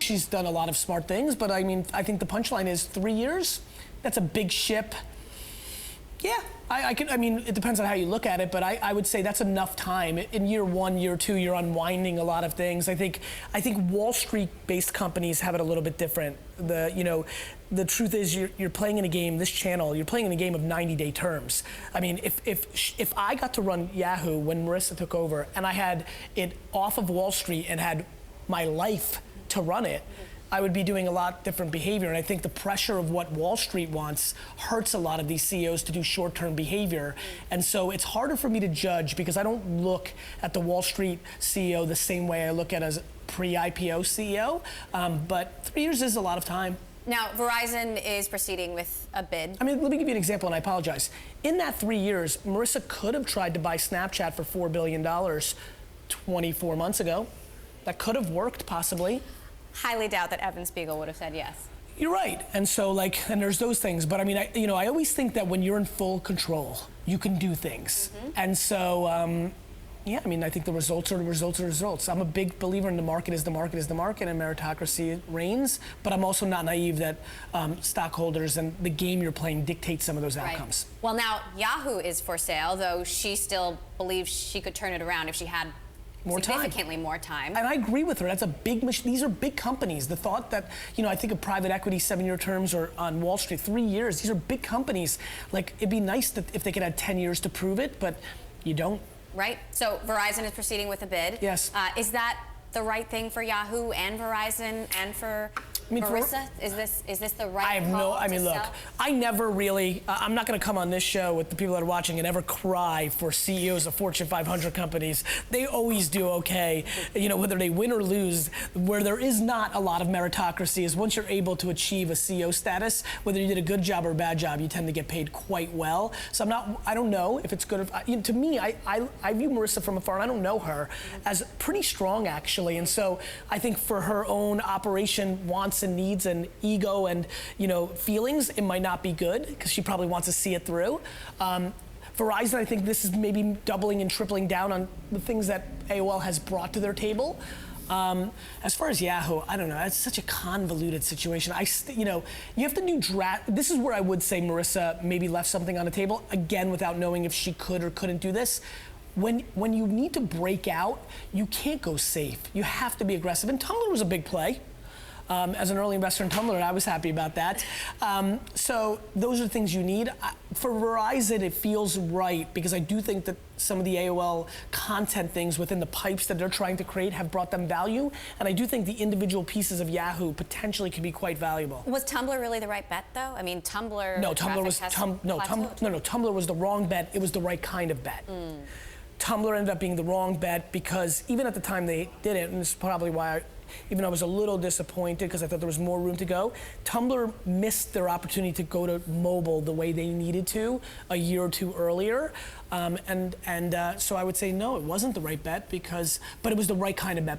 she's done a lot of smart things, but I mean, I think the punchline is 3 years. That's a big ship. Yeah, I mean, it depends on how you look at it, but I would say that's enough time. In year 1, year 2, you're unwinding a lot of things. I think Wall Street-based companies have it a little bit different. The truth is you're playing in a game, this channel, you're playing in a game of 90-day terms. I mean, if I got to run Yahoo when Marissa took over and I had it off of Wall Street and had my life to run it, I would be doing a lot different behavior. And I think the pressure of what Wall Street wants hurts a lot of these CEOs to do short-term behavior. And so it's harder for me to judge because I don't look at the Wall Street CEO the same way I look at as pre-IPO CEO. But 3 years is a lot of time. Now, Verizon is proceeding with a bid. I mean, let me give you an example, and I apologize. In that 3 years, Marissa could have tried to buy Snapchat for $4 billion 24 months ago. That could have worked, possibly. Highly doubt that Evan Spiegel would have said yes. You're right, and so and there's those things, but I mean, I always think that when you're in full control, you can do things. And so, yeah, I mean, I think the results are the results are results. I'm a big believer in the market is the market is the market, and meritocracy reigns, but I'm also not naive that stockholders and the game you're playing dictate some of those outcomes. Right. Well, now, Yahoo is for sale, though she still believes she could turn it around if she had significantly more time. And I agree with her. That's a big mission. These are big companies. The thought that, I think of private equity 7-year terms or on Wall Street 3 years. These are big companies. Like, it'd be nice that if they could have 10 years to prove it, but you don't. Right. So Verizon is proceeding with a bid. Yes. Is that the right thing for Yahoo and Verizon and for Marissa? Is this the right call? I mean, look, I never really, I'm not going to come on this show with the people that are watching and ever cry for CEOs of Fortune 500 companies. They always do okay, whether they win or lose. Where there is not a lot of meritocracy is once you're able to achieve a CEO status, whether you did a good job or a bad job, you tend to get paid quite well. So I don't know if it's good. To me, I view Marissa from afar, and I don't know her, as pretty strong, actually. And so I think for her own operation wants and needs and ego and feelings, it might not be good because she probably wants to see it through. Verizon, I think this is maybe doubling and tripling down on the things that AOL has brought to their table. As far as Yahoo, I don't know. It's such a convoluted situation. You have to do this is where I would say Marissa maybe left something on the table, again, without knowing if she could or couldn't do this. When you need to break out, you can't go safe. You have to be aggressive. And Tumblr was a big play. As an early investor in Tumblr, I was happy about that. So those are the things you need. For Verizon, it feels right because I do think that some of the AOL content things within the pipes that they're trying to create have brought them value. And I do think the individual pieces of Yahoo potentially can be quite valuable. Was Tumblr really the right bet, though? I mean, Tumblr. No, Tumblr was the wrong bet. It was the right kind of bet. Tumblr ended up being the wrong bet because even at the time they did it, and this is probably why even I was a little disappointed because I thought there was more room to go. Tumblr missed their opportunity to go to mobile the way they needed to a year or two earlier. So I would say no, it wasn't the right bet but it was the right kind of bet.